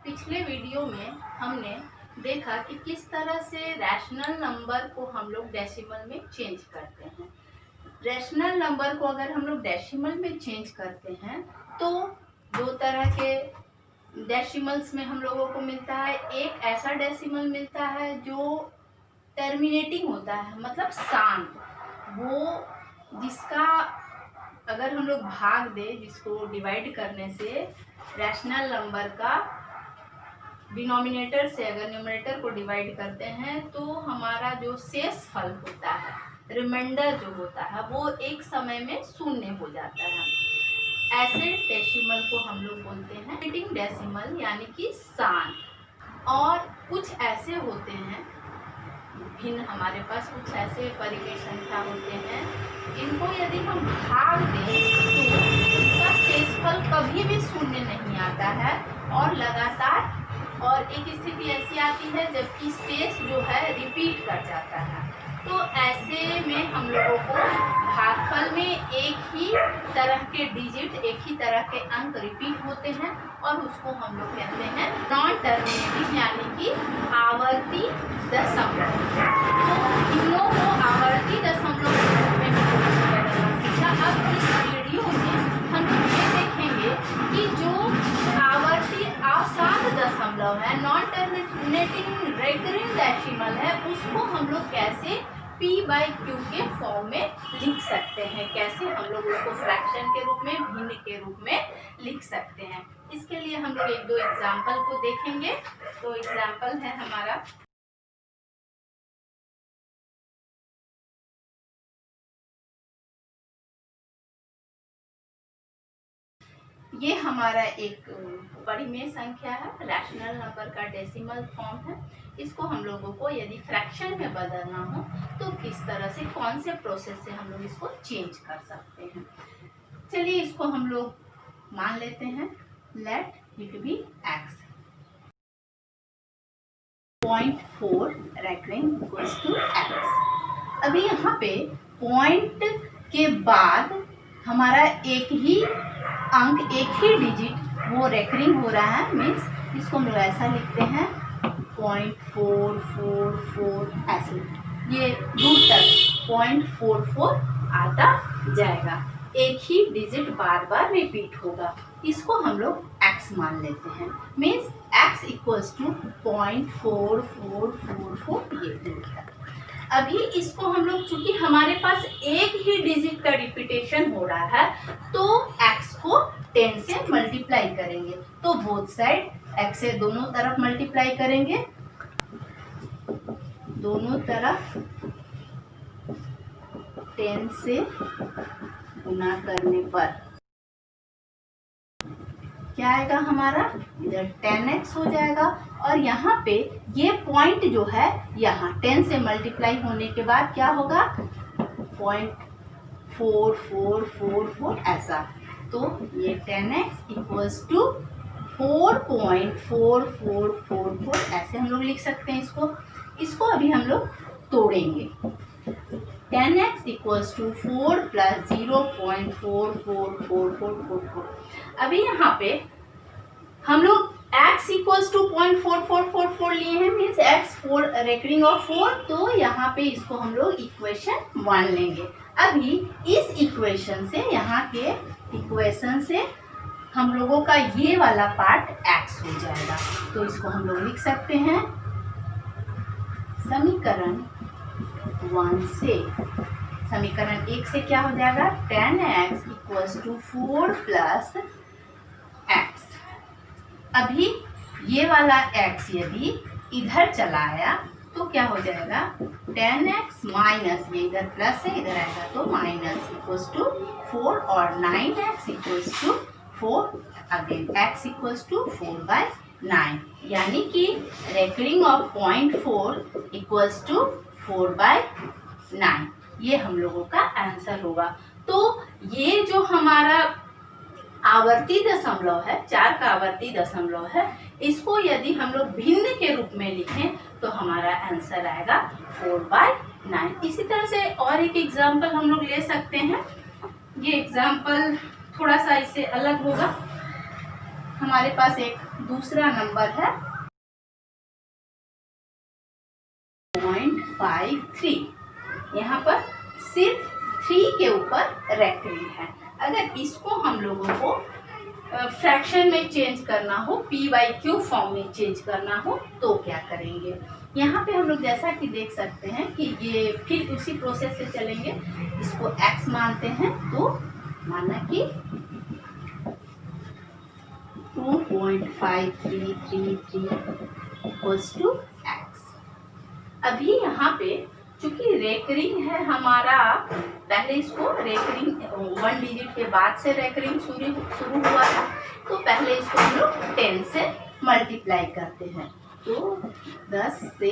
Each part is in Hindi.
पिछले वीडियो में हमने देखा कि किस तरह से रैशनल नंबर को हम लोग डेसिमल में चेंज करते हैं। रैशनल नंबर को अगर हम लोग डेसिमल में चेंज करते हैं तो दो तरह के डेसिमल्स में हम लोगों को मिलता है। एक ऐसा डेसिमल मिलता है जो टर्मिनेटिंग होता है, मतलब शांत, वो जिसका अगर हम लोग भाग दें, जिसको डिवाइड करने से रैशनल नंबर का डिनोमिनेटर से अगर न्यूमरेटर को डिवाइड करते हैं तो हमारा जो शेष फल होता है, रिमाइंडर जो होता है, वो एक समय में शून्य हो जाता है। ऐसे डेसिमल को हम लोग बोलते हैं रिपीटिंग डेसिमल, यानी कि शांत। और कुछ ऐसे होते हैं भिन्न, हमारे पास कुछ ऐसे परिमेय संख्या होते हैं जिनको यदि हम भाग दें तो उसका शेषफल कभी भी शून्य नहीं आता है और लगातार, और एक स्थिति ऐसी आती है जबकि शेष जो है रिपीट कर जाता है। तो ऐसे में हम लोगों को भागफल में एक ही तरह के डिजिट, एक ही तरह के अंक रिपीट होते हैं और उसको हम लोग कहते हैं नॉन टर्मिनेटिंग, यानी कि आवर्ती दशमलव। तो इन लोगों को आवर्ती दशमलव के रूप में सीखा। अब इस वीडियो में हम ये देखेंगे कि जो आवर्ती अशांत दशमलव है, नॉन टर्मिनेटिंग रेकरिंग डेसिमल है, उसको हम लोग कैसे p/q के फॉर्म में लिख सकते हैं, कैसे हम लोग उसको फ्रैक्शन के रूप में, भिन्न के रूप में लिख सकते हैं। इसके लिए हम लोग एक दो एग्जाम्पल को देखेंगे। तो एग्जाम्पल है हमारा, ये हमारा एक परिमेय संख्या है, रैशनल नंबर का डेसिमल फॉर्म है। इसको हम लोगों को यदि फ्रैक्शन में बदलना हो तो किस तरह से, कौन से प्रोसेस से हम लोग इसको चेंज कर सकते हैं। चलिए इसको हम लोग मान लेते हैं, let it be x। 0.4 recurring equals to x। अभी यहाँ पे पॉइंट के बाद हमारा एक ही अंक, एक ही डिजिट वो रेकरिंग हो रहा है, मीन्स इसको हम लोग ऐसा लिखते हैं 0.444, ऐसे ये दूर तक 0.44 आता जाएगा, एक ही डिजिट बार बार रिपीट होगा। इसको हम लोग x मान लेते हैं, मीन्स x इक्वल्स टू 0.4444, ये हो गया। अभी इसको हम लोग, चूंकि हमारे पास एक ही डिजिट का रिपीटेशन हो रहा है, तो x को 10 से मल्टीप्लाई करेंगे। तो बोथ साइड x से दोनों तरफ मल्टीप्लाई करेंगे, दोनों तरफ 10 से गुना करने पर क्या आएगा हमारा, इधर 10x हो जाएगा। और यहाँ पे ये पॉइंट जो है, यहाँ 10 से मल्टीप्लाई होने के बाद क्या होगा, 0.4444 ऐसा। तो ये 10x इक्वल्स टू 4.4444, ऐसे हम लोग लिख सकते हैं इसको अभी हम लोग तोड़ेंगे। 10x equals to 4 plus 0.444444। अभी यहाँ पे हम लोग x इक्वल्स टू 0.4444 लिए हैं, मीन्स x 4 रेकरिंग ऑफ 4, तो यहाँ पे इसको हम लोग इक्वेशन 1 लेंगे। अभी इस इक्वेशन से, यहाँ के इक्वेशन से हम लोगों का ये वाला पार्ट x हो जाएगा। तो इसको हम लोग लिख सकते हैं समीकरण 1 से, समीकरण 1 से क्या हो जाएगा, 10x equals to 4 plus x। अभी ये वाला x यदि इधर चला आया तो क्या हो जाएगा, 10x माइनस, ये इधर प्लस है, इधर आएगा तो माइनस, इक्वल्स टू 4, और 9x equals to 4, again x equals to 4/9, यानी कि रेकरिंग ऑफ 0.4 इक्वल्स टू 4/9। ये हम लोगों का आंसर होगा। तो ये जो हमारा आवर्ती दशमलव है, 4 का आवर्ती दशमलव है, इसको यदि हम लोग भिन्न के रूप में लिखें तो हमारा आंसर आएगा 4/9। इसी तरह से और एक एग्जाम्पल हम लोग ले सकते हैं। ये एग्जाम्पल थोड़ा सा इससे अलग होगा। हमारे पास एक दूसरा नंबर है 0.53। यहाँ पर सिर्फ 3 के ऊपर रेकरिंग है। अगर इसको हम लोगों को फ्रैक्शन में चेंज करना हो, p/q फॉर्म में चेंज करना हो तो क्या करेंगे? यहाँ पे हम लोग जैसा कि देख सकते हैं कि ये फिर उसी प्रोसेस से चलेंगे। इसको x मानते हैं तो माना कि 2.533 इक्वल्स टू x। अभी यहाँ पे चूंकि रेकरिंग है हमारा, पहले इसको रेकरिंग 1 डिजिट के बाद से रेकरिंग शुरू हुआ था, तो पहले इसको हम लोग 10 से मल्टीप्लाई करते हैं। तो 10 से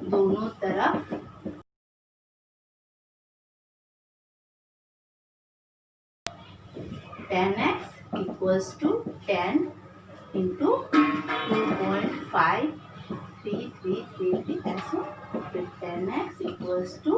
दोनों तरफ x इक्वल्स टू 10 इंटू 2.5333 ऐसे, फिर 10x इक्वल्स टू,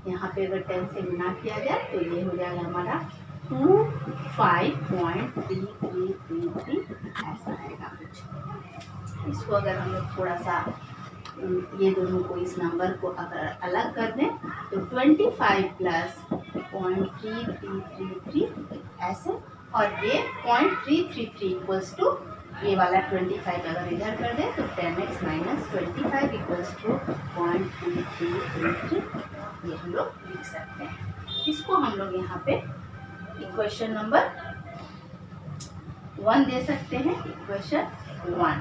यहाँ पे अगर 10 से गुना किया जाए तो ये हो जाएगा हमारा 25.3333 ऐसा आएगा कुछ। इसको अगर हम लोग थोड़ा सा ये दोनों को, इस नंबर को अगर अलग कर दें तो 25 प्लस 0.3333 ऐसे, और ये 0.333 इक्वल्स टू ये वाला 25 अगर इधर कर दें तो 10x माइनस 25 इक्वल्स टू 0.3333 ये हम लोग लिख सकते हैं। इसको हम लोग यहाँ पे इक्वेशन नंबर 1 दे सकते हैं, इक्वेशन 1।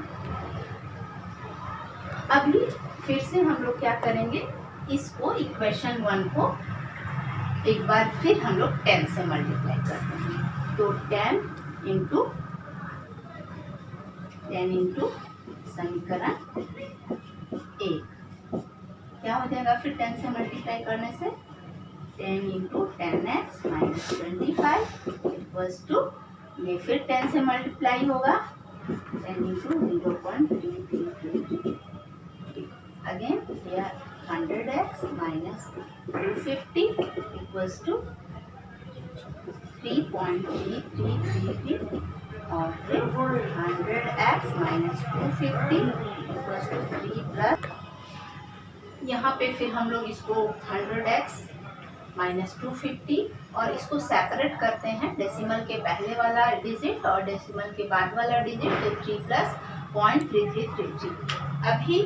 अभी फिर से हम लोग क्या करेंगे, इसको इक्वेशन 1 को एक बार फिर हम लोग 10 से मल्टीप्लाई करते हैं। तो 10 इंटू समीकरण 1 क्या हो जाएगा फिर 10 से मल्टीप्लाई करने से? 10 into 10x minus 25 equals to, ये फिर 10 से मल्टीप्लाई होगा 10 into 0.3333 again here 100x minus 250 equals to 3.3333 और फिर 100x minus 250 equals to 3 plus, यहाँ पे फिर हम लोग इसको 100x माइनस 250 और इसको सेपरेट करते हैं, डेसिमल के पहले वाला डिजिट और डेसिमल के बाद वाला डिजिट, तो 3 प्लस 0.3333। अभी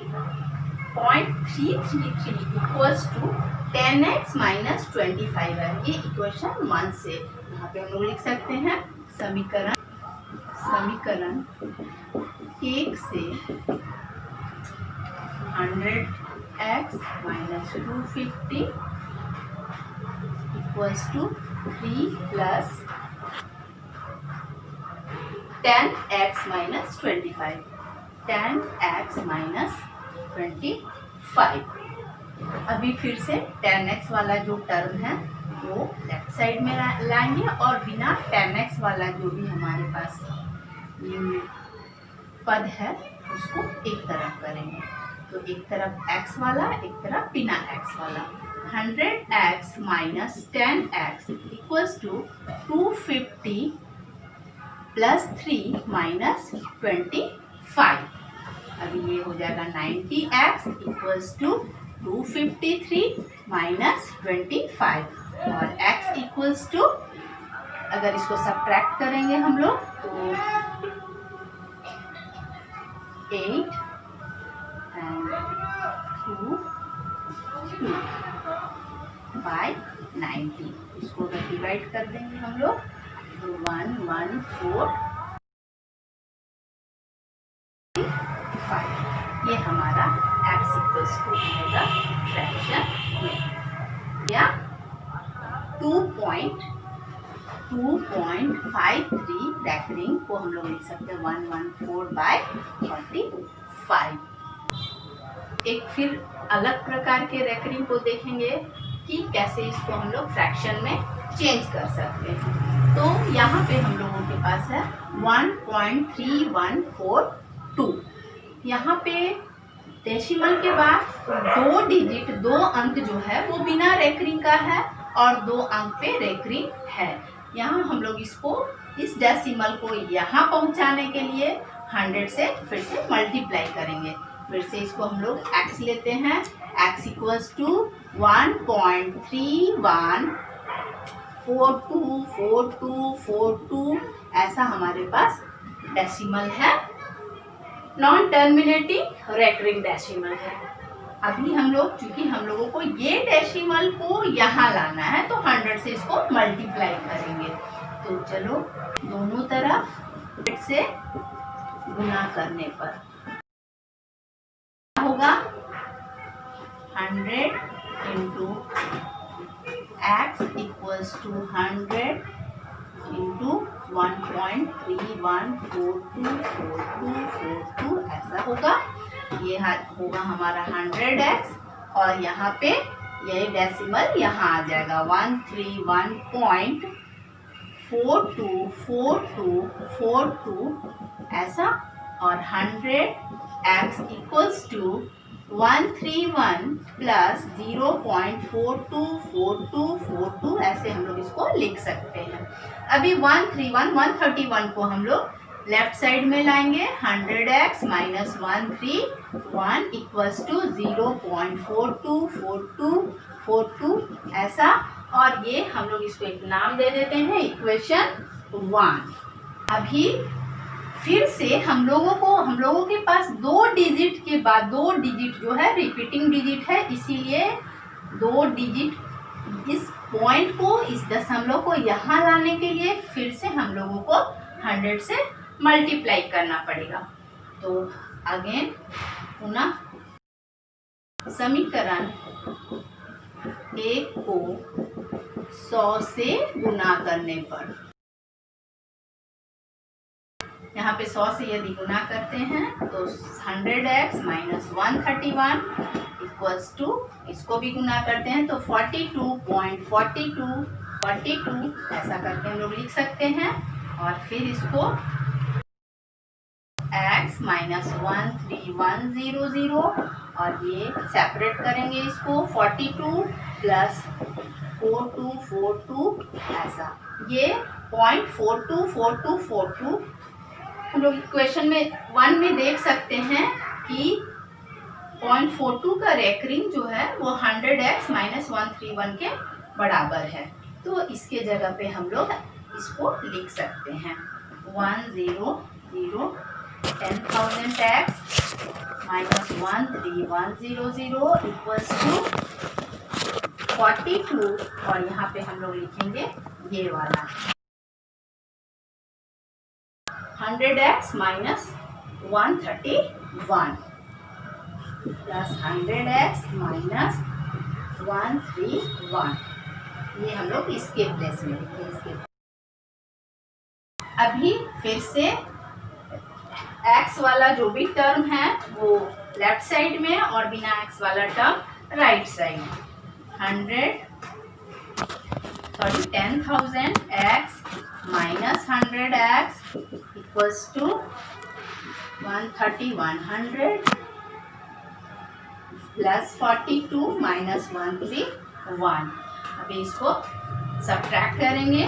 0.333 इक्वल्स टू 10x माइनस 25 है, ये इक्वेशन 1 से यहाँ पे हम लोग लिख सकते हैं। समीकरण 1 से 100x minus 250 equals to 3 plus 10x minus 25, 10x minus 25। अभी फिर से 10x वाला जो टर्म है वो लेफ्ट साइड में लाएंगे और बिना 10x वाला जो भी हमारे पास पद है उसको एक तरफ करेंगे। तो एक तरफ x वाला, एक तरफ बिना x वाला। 100x minus 10x equals to 250 plus 3 minus 25। अभी ये हो जाएगा 90x इक्वल्स टू 253 माइनस 25 और x इक्वल्स टू, अगर इसको सब्ट्रैक्ट करेंगे हम लोग तो 8 and 2 बाय 90। इसको अगर डिवाइड कर देंगे हम लोग तो 114 ये हमारा x इक्वल्स टू आएगा फ्रैक्शन में, या 2.53 रेकरिंग को हम लोग लिख सकते हैं 114/45। एक फिर अलग प्रकार के रेकरिंग को देखेंगे कि कैसे इसको हम लोग फ्रैक्शन में चेंज कर सकते हैं। तो यहाँ पे हम लोगों के पास है 1.3142। यहाँ पे डेसिमल के बाद 2 डिजिट, 2 अंक जो है वो बिना रेकरिंग का है और 2 अंक पे रेकरिंग है। यहाँ हम लोग इसको इस डेसिमल को यहाँ पहुँचाने के लिए 100 से फिर से मल्टीप्लाई करेंगे। फिर से इसको हम लोग x लेते हैं, x इक्वल्स टू 1.31424242 ऐसा हमारे पास डेसिमल है, नॉन टर्मिनेटिंग रेकरिंग डेसिमल है। अभी हम लोग, चूंकि हम लोगों को ये डेसिमल को यहाँ लाना है तो 100 से इसको मल्टीप्लाई करेंगे। तो चलो दोनों तरफ 100 से गुना करने पर होगा 100 into x equals to 100 into 1.31424242 ऐसा होगा। ये होगा हमारा 100x और यहाँ पे यही डेसिमल यहाँ आ जाएगा 131.424242 ऐसा। और 100x इक्वल्स टू 131 प्लस 0.424242 ऐसे हम लोग इसको लिख सकते हैं। अभी 131 को हम लोग लेफ्ट साइड में लाएंगे, 100x माइनस 131 इक्वल्स टू 0.424242 ऐसा। और ये हम लोग इसको एक नाम दे देते हैं इक्वेशन 1। अभी फिर से हम लोगों के पास दो डिजिट के बाद, दो डिजिट जो है रिपीटिंग डिजिट है, इसीलिए दो डिजिट इस पॉइंट को, इस दशमलव को यहाँ लाने के लिए फिर से हम लोगों को 100 से मल्टीप्लाई करना पड़ेगा। तो अगेन पुनः समीकरण 1 को 100 से गुना करने पर, यहाँ पे 100 से यदि गुना करते हैं तो 100x माइनस 131 इक्वल्स टू, इसको भी गुना करते हैं तो 42.4242 ऐसा करके हम लोग लिख सकते हैं। और फिर इसको x माइनस 13100 और ये सेपरेट करेंगे इसको 42 प्लस 4242 ऐसा। ये 0.424242 हम लोग इक्वेशन में 1 में देख सकते हैं कि 0.42 का रेकरिंग जो है वो 100x माइनस 131 के बराबर है। तो इसके जगह पे हम लोग इसको लिख सकते हैं 100 10,000x माइनस 13100 इक्वल्स टू 42 और यहाँ पे हम लोग लिखेंगे ये वाला 100x minus 131 plus 100x minus 131, ये हम लोग इसके प्लेस में लिखेंगे। अभी फिर से x वाला जो भी टर्म है वो लेफ्ट साइड में और बिना x वाला term right side. 10,000x minus 100x equals to 13100 plus 42 minus 131। अभी इसको सब्ट्रैक्ट करेंगे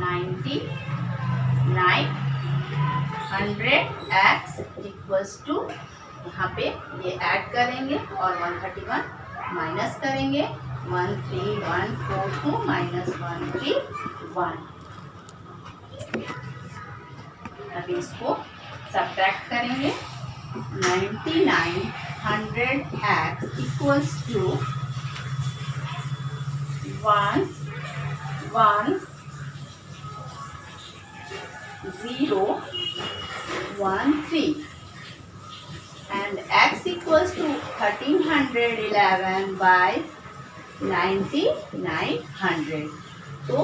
9900x इक्वल्स टू, यहाँ पे ये ऐड करेंगे और 131 माइनस करेंगे 13142 माइनस 131। अभी इसको सब्ट्रैक्ट करेंगे 9900x equals to 11013 and x equals to 1311 by 9900। तो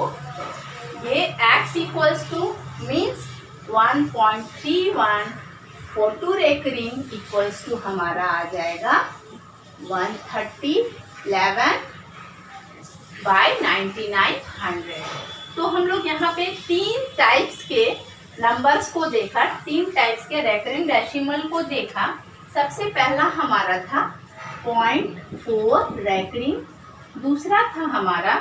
ये x equals to means 1.3142 recurring equals to हमारा आ जाएगा 13011 बाय 9900। तो हम लोग यहाँ पे 3 टाइप्स के नंबर्स को देखा, 3 टाइप्स के रेकरिंग डेसिमल को देखा। सबसे पहला हमारा था 0.4 रेकरिंग, दूसरा था हमारा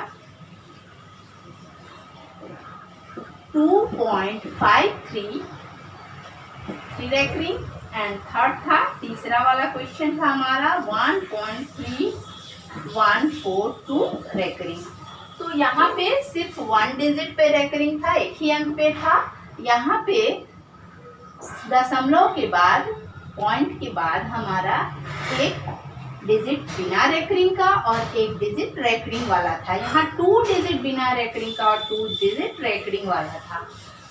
2.53 रेकरिंग एंड थर्ड था, तीसरा वाला क्वेश्चन था हमारा 1.3142 रेकरिंग। तो यहाँ पे सिर्फ 1 डिजिट पे रेकरिंग था, एक ही अंक पे था। यहाँ पे दशमलव के बाद, पॉइंट के बाद हमारा एक डिजिट बिना रेकरिंग का और एक डिजिट रेकरिंग वाला था। यहाँ 2 डिजिट बिना रेकरिंग का और 2 डिजिट रेकरिंग वाला था।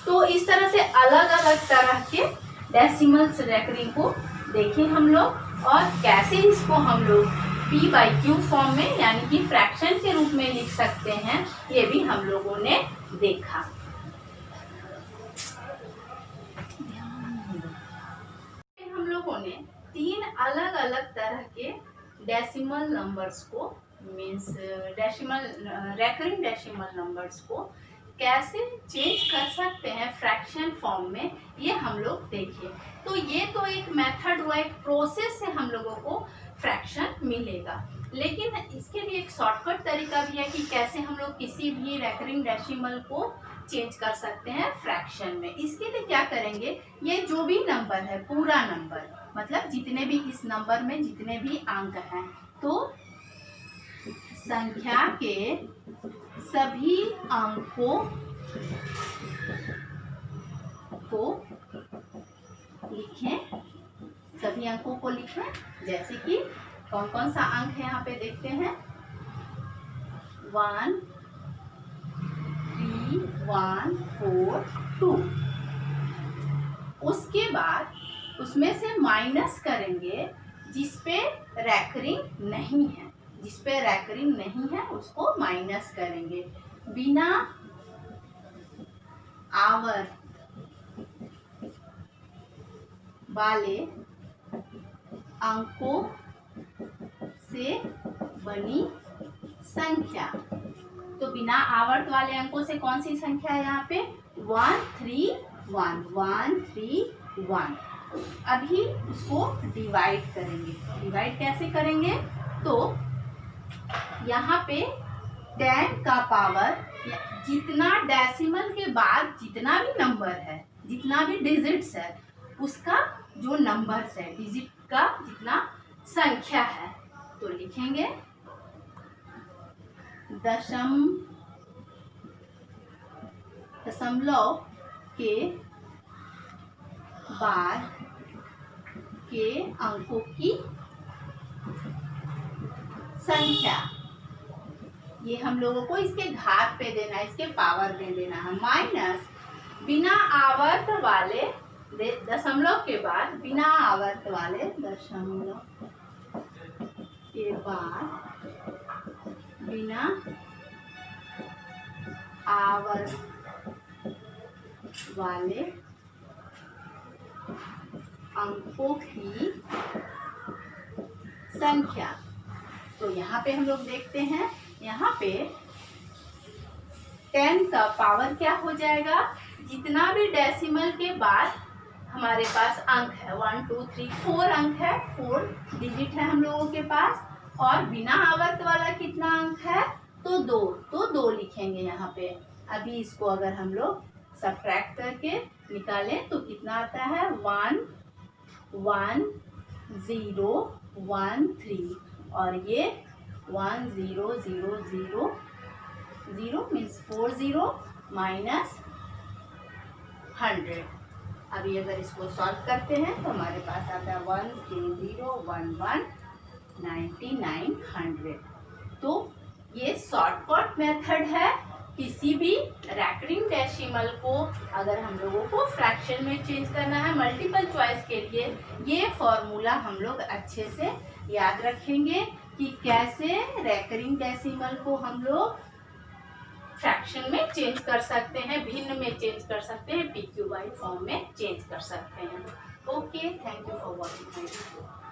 तो इस तरह से अलग अलग तरह के डेसिमल्स रेकरिंग को देखें हम लोग, और कैसे इसको हम लोग p/q फॉर्म में यानी कि फ्रैक्शन के रूप में लिख सकते हैं, ये भी हम लोगों ने देखा। हम लोगों ने 3 अलग अलग तरह के डेसिमल नंबर्स को, मीन्स रेकरिंग डेसिमल नंबर्स को कैसे चेंज कर सकते हैं फ्रैक्शन फॉर्म में, ये हम लोग देखें। तो ये तो एक मेथड व एक प्रोसेस से हम लोगों को फ्रैक्शन मिलेगा, लेकिन इसके लिए एक शॉर्टकट तरीका भी है कि कैसे हम लोग किसी भी रेकरिंग डेसिमल को चेंज कर सकते हैं फ्रैक्शन में। इसके लिए क्या करेंगे, ये जो भी नंबर है, पूरा नंबर मतलब जितने भी इस नंबर में जितने भी अंक हैं, तो संख्या के सभी अंकों को लिखें, सभी अंकों को लिखें। जैसे कि कौन कौन सा अंक है यहाँ पे देखते हैं, 1 3 1 4 2। उसके बाद उसमें से माइनस करेंगे जिस पे रेकरिंग नहीं है, जिस पे रेकरिंग नहीं है उसको माइनस करेंगे। बिना आवर्त वाले अंकों से बनी संख्या, तो बिना आवर्त वाले अंकों से कौन सी संख्या है यहाँ पे, 1 3 1 1 3 1। अभी उसको डिवाइड करेंगे। डिवाइड कैसे करेंगे, तो यहाँ पे 10 का पावर, जितना डेसिमल के बाद जितना भी नंबर है, जितना भी डिजिट्स है, उसका जो नंबर्स है, डिजिट का जितना संख्या है, तो लिखेंगे दशमलव के बाद के अंकों की संख्या। ये हम लोगों को इसके घात पे देना है, इसके पावर में देना है। माइनस बिना आवर्त वाले, दशमलव के बाद बिना आवर्त वाले, दशमलव के बाद बिना आवर्त वाले अंकों की संख्या। तो यहाँ पे हम लोग देखते हैं, यहाँ पे 10 का पावर क्या हो जाएगा, जितना भी डेसिमल के बाद हमारे पास अंक है, 1 2 3 4 अंक है, 4 डिजिट है हम लोगों के पास, और बिना आवर्त वाला कितना अंक है, तो 2, तो 2 लिखेंगे यहाँ पे। अभी इसको अगर हम लोग सब्ट्रैक्ट करके निकालें तो कितना आता है, 1 1 0 1 3, और ये 1 0 0 0 0 मीन्स 40 माइनस 100। अभी अगर इसको सॉल्व करते हैं तो हमारे पास आता है 1 3 0 1 1 99 100। तो ये शॉर्टकट मेथड है किसी भी रेकरिंग डेसिमल को अगर हम लोगों को फ्रैक्शन में चेंज करना है मल्टीपल चॉइस के लिए। ये फॉर्मूला हम लोग अच्छे से याद रखेंगे कि कैसे रेकरिंग डेसिमल को हम लोग फ्रैक्शन में चेंज कर सकते हैं, भिन्न में चेंज कर सकते हैं, PQY फॉर्म में चेंज कर सकते हैं। Okay, thank you for watching my video.